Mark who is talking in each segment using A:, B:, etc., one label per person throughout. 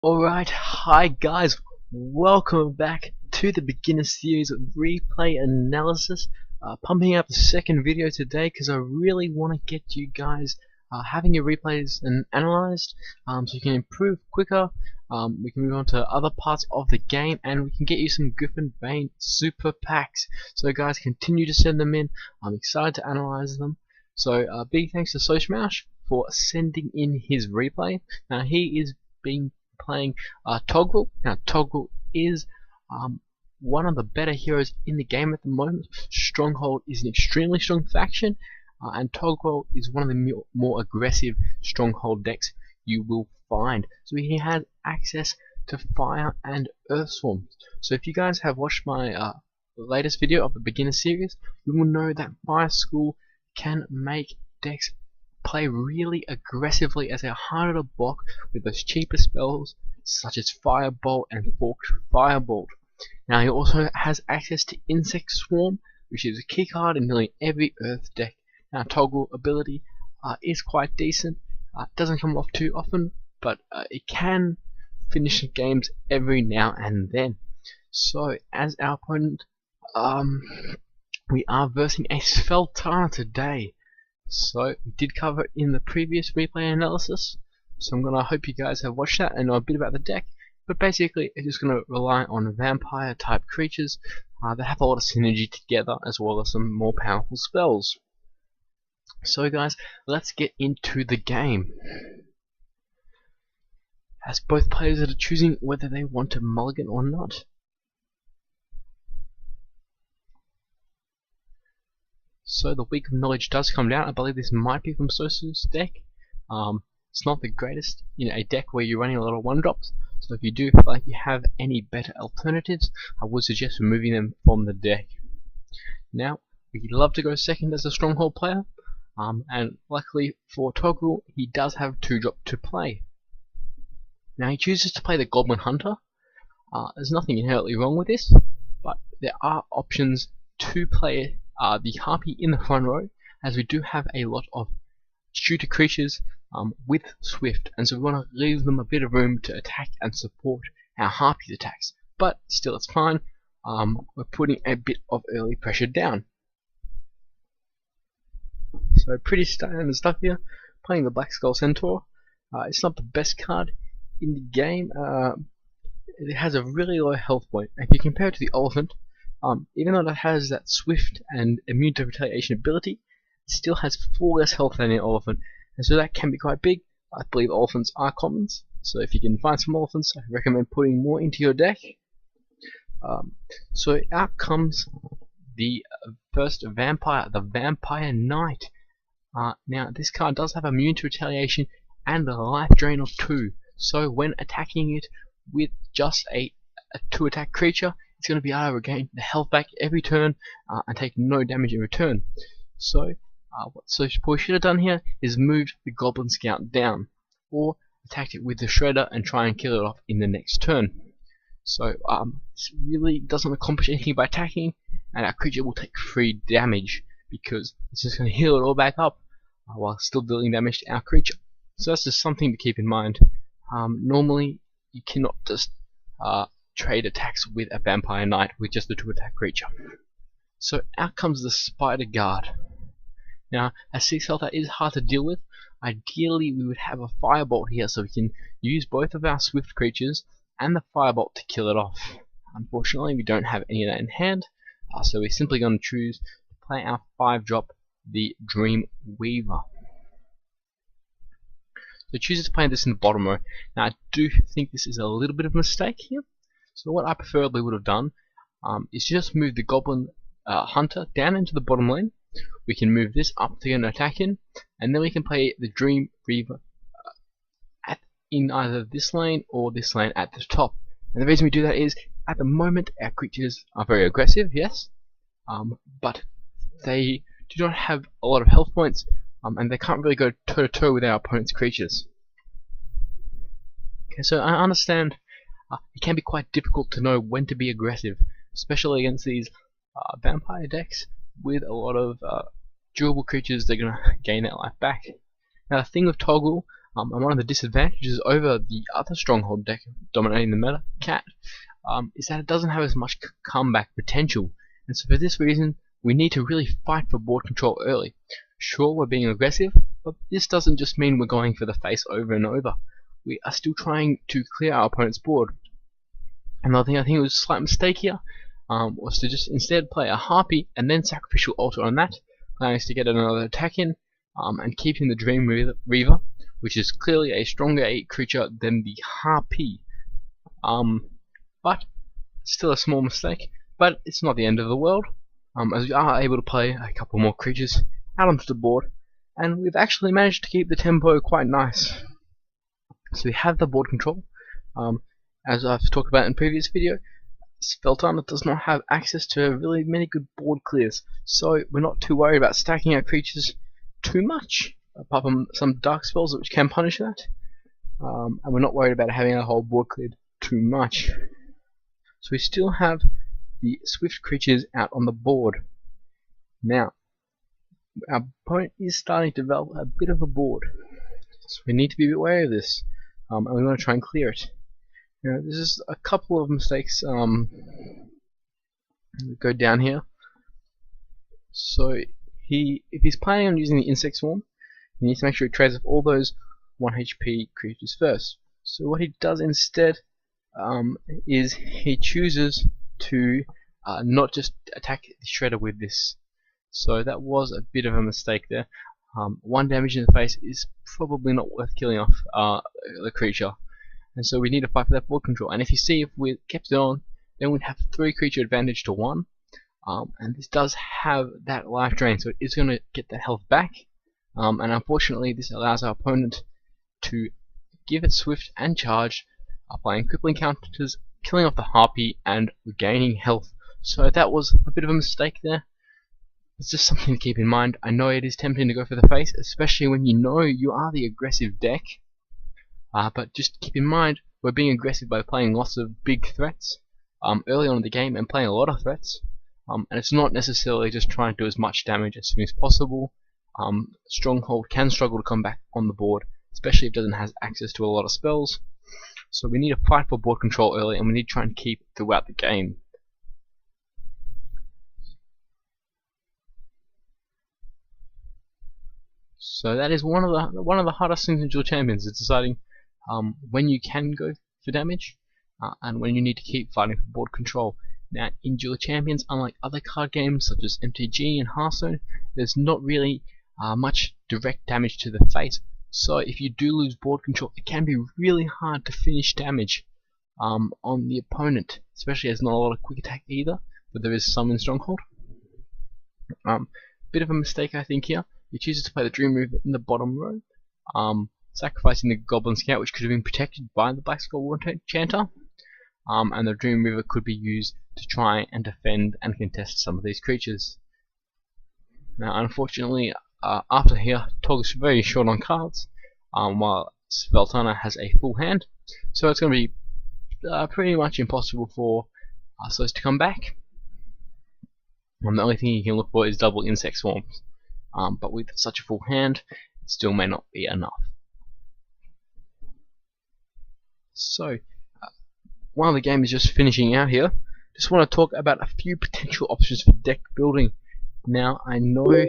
A: Alright, hi guys, welcome back to the beginner series of replay analysis. Pumping out the second video today because I really want to get you guys having your replays and analyzed so you can improve quicker. We can move on to other parts of the game and we can get you some Griffin Bane super packs. So guys, continue to send them in. I'm excited to analyze them. So big thanks to Sochmash for sending in his replay. Now he is playing Togrhul. Now Togrhul is one of the better heroes in the game at the moment. Stronghold is an extremely strong faction, and Togrhul is one of the more aggressive Stronghold decks you will find. So he has access to fire and earth swarms. So if you guys have watched my latest video of the beginner series, you will know that Fire School can make decks play really aggressively as they're harder to block with those cheaper spells such as Firebolt and Forked Firebolt. Now he also has access to Insect Swarm, which is a key card in nearly every Earth deck. Now Toggle ability is quite decent. Doesn't come off too often, but it can finish games every now and then. So as our opponent, we are versing a Sveltana today. So we did cover it in the previous replay analysis, so I'm gonna hope you guys have watched that and know a bit about the deck. But basically, it's just gonna rely on vampire type creatures that have a lot of synergy together, as well as some more powerful spells. So guys, let's get into the game. As both players are choosing whether they want to mulligan or not. So the Week of Knowledge does come down. I believe this might be from Sosu's deck. It's not the greatest, a deck where you're running a lot of 1-drops. So if you do feel like you have any better alternatives, I would suggest removing them from the deck. Now, we'd love to go second as a Stronghold player, and luckily for Togrhul, he does have 2-drop to play. Now he chooses to play the Goblin Hunter. There's nothing inherently wrong with this, but there are options to play the Harpy in the front row, as we do have a lot of shooter creatures with Swift, and so we want to leave them a bit of room to attack and support our Harpy's attacks. But still, it's fine. We're putting a bit of early pressure down. So pretty standard stuff here. Playing the Black Skull Centaur. It's not the best card in the game. It has a really low health point. If you compare it to the Elephant, even though it has that Swift and Immune to Retaliation ability, it still has 4 less health than an Elephant, and so that can be quite big. I believe Elephants are commons, so if you can find some Elephants, I recommend putting more into your deck. So out comes the first Vampire, the Vampire Knight. Now this card does have Immune to Retaliation and a Life Drain of 2, so when attacking it with just a 2-attack creature, it's going to be able to regain the health back every turn and take no damage in return. So what we should have done here is moved the Goblin Scout down, or attacked it with the Shredder and try and kill it off in the next turn. So this really doesn't accomplish anything by attacking, and our creature will take 3 damage because it's just going to heal it all back up while still dealing damage to our creature. So that's just something to keep in mind. Normally you cannot just trade attacks with a Vampire Knight with just a 2-attack creature. So out comes the Spider Guard. Now, as 6 health, that is hard to deal with. Ideally, we would have a Firebolt here so we can use both of our Swift creatures and the Firebolt to kill it off. Unfortunately, we don't have any of that in hand, so we're simply going to choose to play our 5-drop, the Dream Weaver. So chooses to play this in the bottom row. Now, I do think this is a little bit of a mistake here. So what I preferably would have done is just move the Goblin Hunter down into the bottom lane. We can move this up to get an attack in, and then we can play the Dream Reaver in either this lane or this lane at the top. And the reason we do that is, at the moment, our creatures are very aggressive, yes, but they do not have a lot of health points, and they can't really go toe to toe with our opponent's creatures. Okay, so I understand it can be quite difficult to know when to be aggressive, especially against these vampire decks with a lot of durable creatures that are going to gain that life back. Now the thing with Toggle, And one of the disadvantages over the other stronghold deck dominating the meta, Cat, is that it doesn't have as much comeback potential. And so for this reason, we need to really fight for board control early. Sure, we're being aggressive, but this doesn't just mean we're going for the face over and over. We are still trying to clear our opponent's board. Another thing I think was a slight mistake here was to just instead play a Harpy and then Sacrificial Altar on that, allowing us to get another attack in, and keeping the Dream Reaver, which is clearly a stronger 8 creature than the Harpy. But still a small mistake, but it's not the end of the world, as we are able to play a couple more creatures out onto the board, and we've actually managed to keep the tempo quite nice. So we have the board control. As I've talked about in previous video, Sveltana does not have access to really many good board clears, so we're not too worried about stacking our creatures too much, apart from some dark spells which can punish that, and we're not worried about having our whole board cleared too much. So we still have the swift creatures out on the board. Now, our opponent is starting to develop a bit of a board, so we need to be aware of this, and we want to try and clear it. Now, this is a couple of mistakes. Go down here. So if he's planning on using the insect swarm, he needs to make sure he trades off all those 1 HP creatures first. So what he does instead is he chooses to not just attack the shredder with this. So that was a bit of a mistake there. 1 damage in the face is probably not worth killing off the creature, and so we need to fight for that board control. And if you see, if we kept it on, then we'd have 3 creature advantage to 1, and this does have that life drain, so it is going to get that health back. And unfortunately, this allows our opponent to give it swift and charge, applying crippling counters, killing off the Harpy, and regaining health. So that was a bit of a mistake there. It's just something to keep in mind. I know it is tempting to go for the face, especially when you know you are the aggressive deck. But just keep in mind, we're being aggressive by playing lots of big threats early on in the game and playing a lot of threats. And it's not necessarily just trying to do as much damage as soon as possible. Stronghold can struggle to come back on the board, especially if it doesn't have access to a lot of spells. So we need to fight for board control early, and we need to try and keep it throughout the game. So that is one of the hardest things in Dual Champions, is deciding when you can go for damage and when you need to keep fighting for board control. Now, in Dual Champions, unlike other card games such as MTG and Hearthstone, there's not really much direct damage to the face. So if you do lose board control, it can be really hard to finish damage on the opponent, especially as not a lot of quick attack either, but there is some in Stronghold. Bit of a mistake I think here. He chooses to play the Dream Reaver in the bottom row, sacrificing the Goblin Scout, which could have been protected by the Black Skull Enchanter, and the Dream Reaver could be used to try and defend and contest some of these creatures. Now, unfortunately, after here, Togrhul is very short on cards, while Sveltana has a full hand, so it's going to be pretty much impossible for Arceus to come back. And the only thing you can look for is double insect swarms. But with such a full hand, it still may not be enough. So, while the game is just finishing out here, just want to talk about a few potential options for deck building. Now, I know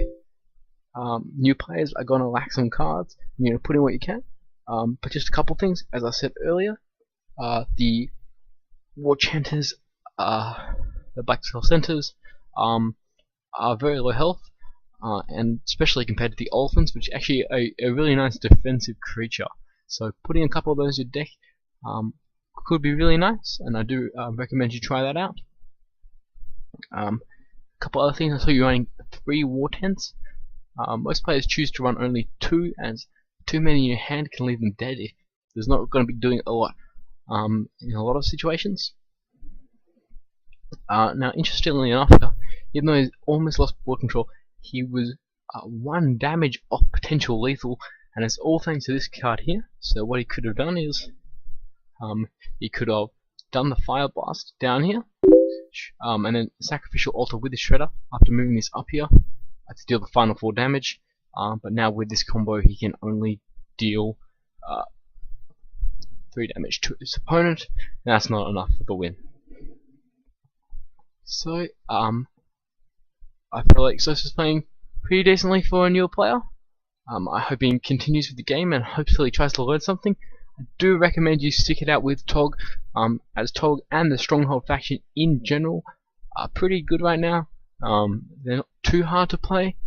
A: new players are going to lack some cards, and you're going to put in what you can, but just a couple things. As I said earlier, the War Chanters, the Black Skull Centers, are very low health. And especially compared to the Olphins, which are actually a really nice defensive creature. So putting a couple of those in your deck could be really nice, and I do recommend you try that out. A couple other things, I saw you running 3 War Tents. Most players choose to run only 2, as too many in your hand can leave them dead if there's not going to be doing a lot in a lot of situations. Now, interestingly enough, even though he's almost lost board control, he was 1 damage off potential lethal, and it's all thanks to this card here. So what he could have done is he could have done the Fire Blast down here, and then Sacrificial Altar with the Shredder after moving this up here to deal the final 4 damage. But now with this combo, he can only deal uh, 3 damage to his opponent. That's not enough for the win. So I feel like Sos is playing pretty decently for a newer player. I hope he continues with the game and hopefully tries to learn something. I do recommend you stick it out with Tog, as Tog and the Stronghold faction in general are pretty good right now. They're not too hard to play,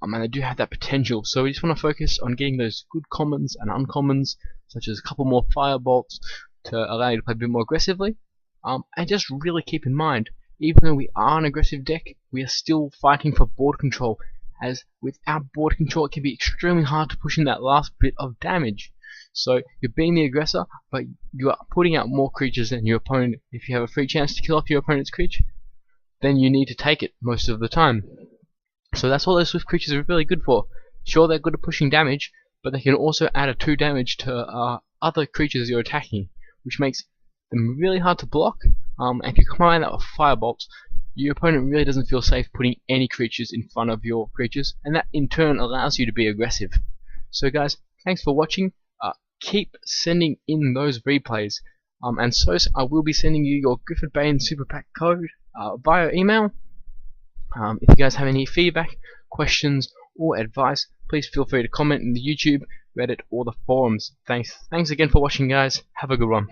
A: and they do have that potential. So we just want to focus on getting those good commons and uncommons, such as a couple more firebolts to allow you to play a bit more aggressively. And just really keep in mind, even though we are an aggressive deck, we are still fighting for board control, as without board control it can be extremely hard to push in that last bit of damage. So you're being the aggressor, but you are putting out more creatures than your opponent. If you have a free chance to kill off your opponent's creature, then you need to take it most of the time. So that's what those swift creatures are really good for. Sure, they're good at pushing damage, but they can also add a 2 damage to other creatures you're attacking, which makes them really hard to block. And if you combine that with firebolts, your opponent really doesn't feel safe putting any creatures in front of your creatures, and that in turn allows you to be aggressive. So guys, thanks for watching. Keep sending in those replays, and so I will be sending you your Griffin Bane Super Pack code via email. If you guys have any feedback, questions, or advice, please feel free to comment in the YouTube, Reddit, or the forums. Thanks again for watching, guys. Have a good one.